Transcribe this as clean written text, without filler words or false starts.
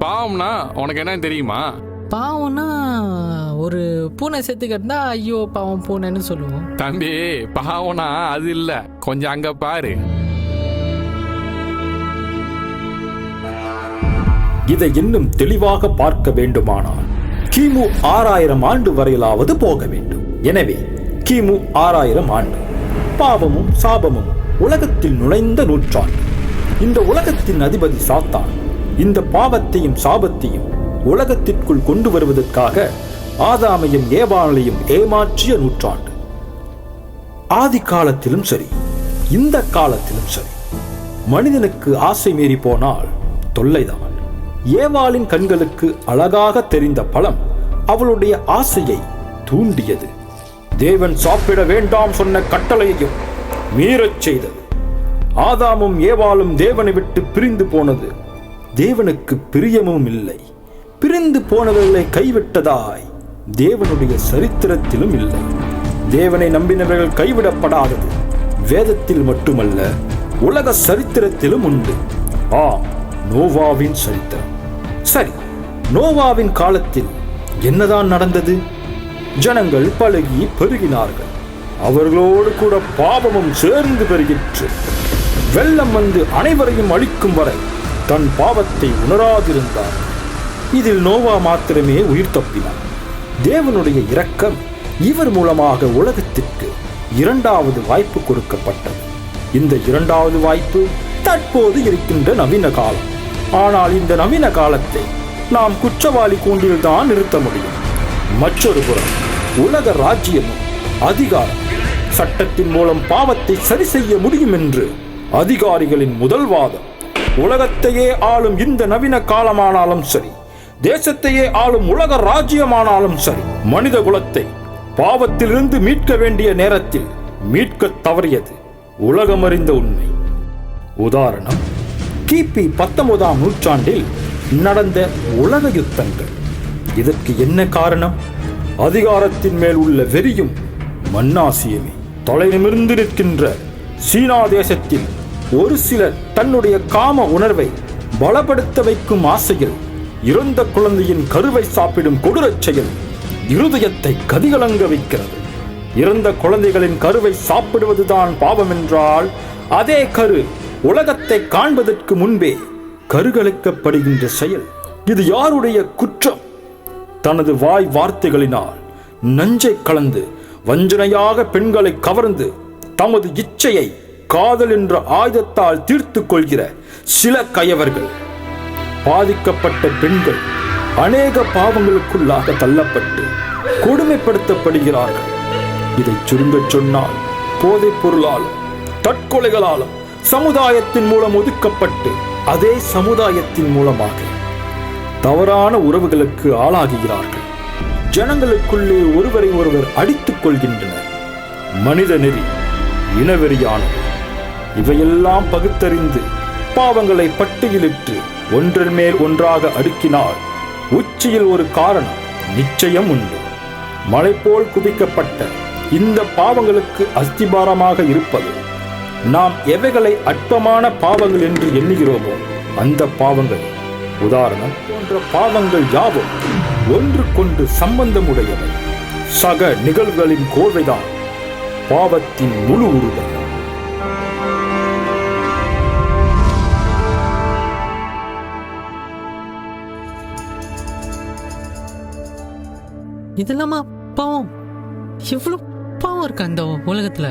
பாவம்னா உனக்கு என்ன தெரியுமா? பாவம்னா ஒரு பூனை செத்து கட்டினா ஐயோ பாவம் பூனைன்னு சொல்லுவோம். தம்பி, பாவம்னா அது இல்ல, கொஞ்சம் அங்க பாரு. இதை இன்னும் தெளிவாக பார்க்க வேண்டுமானால் கிமு 6000 ஆண்டு வரையிலாவது போக வேண்டும். எனவே கிமு 6000 ஆண்டு பாவமும் சாபமும் உலகத்தில் நுழைந்த நூற்றாண்டு. இந்த உலகத்தின் அதிபதி சாத்தான் இந்த பாவத்தையும் சாபத்தையும் உலகத்திற்குள் கொண்டு வருவதற்காக ஆதாமையும் ஏவாளையும் ஏமாற்றிய நூற்றாண்டு. ஆதி காலத்திலும் சரி, இந்த காலத்திலும் சரி, மனிதனுக்கு ஆசை மீறி போனால் தொல்லைதான். ஏவாளின் கண்களுக்கு அழகாக தெரிந்த பழம் அவளுடைய ஆசையை தூண்டியது. தேவன் சாப்பிட வேண்டாம் சொன்ன கட்டளையையும் மீறச் செய்தது. ஆதாமும் ஏவாளும் தேவனை விட்டு பிரிந்து போனது தேவனுக்கு பிரியமும் இல்லை. பிரிந்து போனவர்களை கைவிட்டதாய் தேவனுடைய சரித்திரத்திலும் இல்லை. தேவனை நம்பினவர்கள் கைவிடப்படாதது வேதத்தில் மட்டுமல்ல, உலக சரித்திரத்திலும் உண்டு. நோவாவின் சரித்திரம். சரி, நோவாவின் காலத்தில் என்னதான் நடந்தது? ஜனங்கள் பழகி பெருகினார்கள். அவர்களோடு கூட பாவமும் சேர்ந்து பெருகிற்று. வெள்ளம் வந்து அனைவரையும் அழிக்கும் வரை தன் பாவத்தை உணராதிருந்தார். இதில் நோவா மாத்திரமே உயிர் தப்பினார். தேவனுடைய இரக்கம் இவர் மூலமாக உலகத்திற்கு 2வது வாய்ப்பு கொடுக்கப்பட்டது. இந்த 2வது வாய்ப்பு தற்போது இருக்கின்ற நவீன காலம். ஆனால் இந்த நவீன காலத்தை நாம் குற்றவாளி கூண்டில்தான் நிறுத்த முடியும். மற்றொரு புறம் உலக ராஜ்யமும் அதிகாரம் சட்டத்தின் மூலம் பாவத்தை சரி செய்ய முடியும் என்று அதிகாரிகளின் முதல் வாதம். உலகத்தையே ஆளும் இந்த நவீன காலமானாலும் சரி, தேசத்தையே ஆளும் உலக ராஜ்யமானாலும் சரி, மனித குலத்தை பாவத்திலிருந்து மீட்க வேண்டிய நேரத்தில் மீட்க தவறியது உலகம் அறிந்த உண்மை. உதாரணம், கிபி 19ஆம் நூற்றாண்டில் நடந்த உலக யுத்தங்கள். இதற்கு என்ன காரணம்? அதிகாரத்தின் மேல் உள்ள வெறியும் மண்ணாசியமே. தொலைநிமிர்ந்து நிற்கின்ற சீனா தேசத்தில் ஒரு சிலர் தன்னுடைய காம உணர்வை பலப்படுத்த வைக்கும் ஆசையில் இறந்த குழந்தையின் கருவை சாப்பிடும் கொடூரச் செயல் இருதயத்தை கதிகலங்க வைக்கிறது. இறந்த குழந்தைகளின் கருவை சாப்பிடுவதுதான் பாவம் என்றால், அதே கரு உலகத்தை காண்பதற்கு முன்பே கருகலைக்கப்படுகின்ற செயல் இது யாருடைய குற்றம்? தனது வாய் வார்த்தைகளினால் நஞ்சை கலந்து வஞ்சனையாக பெண்களை கவர்ந்து தமது இச்சையை காதல் என்ற ஆயுதத்தால் தீர்த்து கொள்கிற சில கயவர்கள். பாதிக்கப்பட்ட பெண்கள் அநேக பாவங்களுக்குள்ளாக தள்ளப்பட்டு கொடுமைப்படுத்தப்படுகிறார்கள். இதை சுருங்கச் சொன்னால், போதைப் பொருளாலும் தற்கொலைகளாலும் சமுதாயத்தின் மூலம் ஒதுக்கப்பட்டு அதே சமுதாயத்தின் மூலமாக தவறான உறவுகளுக்கு ஆளாகிறார்கள். ஜனங்களுக்குள்ளே ஒருவரை ஒருவர் அடித்துக் கொள்கின்றனர். மனித நெறி இனவெறியானது. இவையெல்லாம் பகுத்தறிந்து பாவங்களை பட்டியலிட்டு ஒன்றன் மேல் ஒன்றாக அடுக்கினால் உச்சியில் ஒரு காரணம் நிச்சயம் உண்டு. மலை போல் குவிக்கப்பட்ட இந்த பாவங்களுக்கு அஸ்திபாரமாக இருப்பது நாம் எவைகளை அற்பமான பாவங்கள் என்று எண்ணுகிறோமோ அந்த பாவங்கள். உதாரணம், போன்ற பாவங்கள் யாவும் ஒன்றுக்கொன்று சம்பந்தமுடையவை. சக நிகழ்வுகளின் கோர்வைதான் பாவத்தின் முழு உருவம். இதெல்லாமா பாவம்? எவ்வளவு பாவம் இருக்கு அந்த உலகத்துல.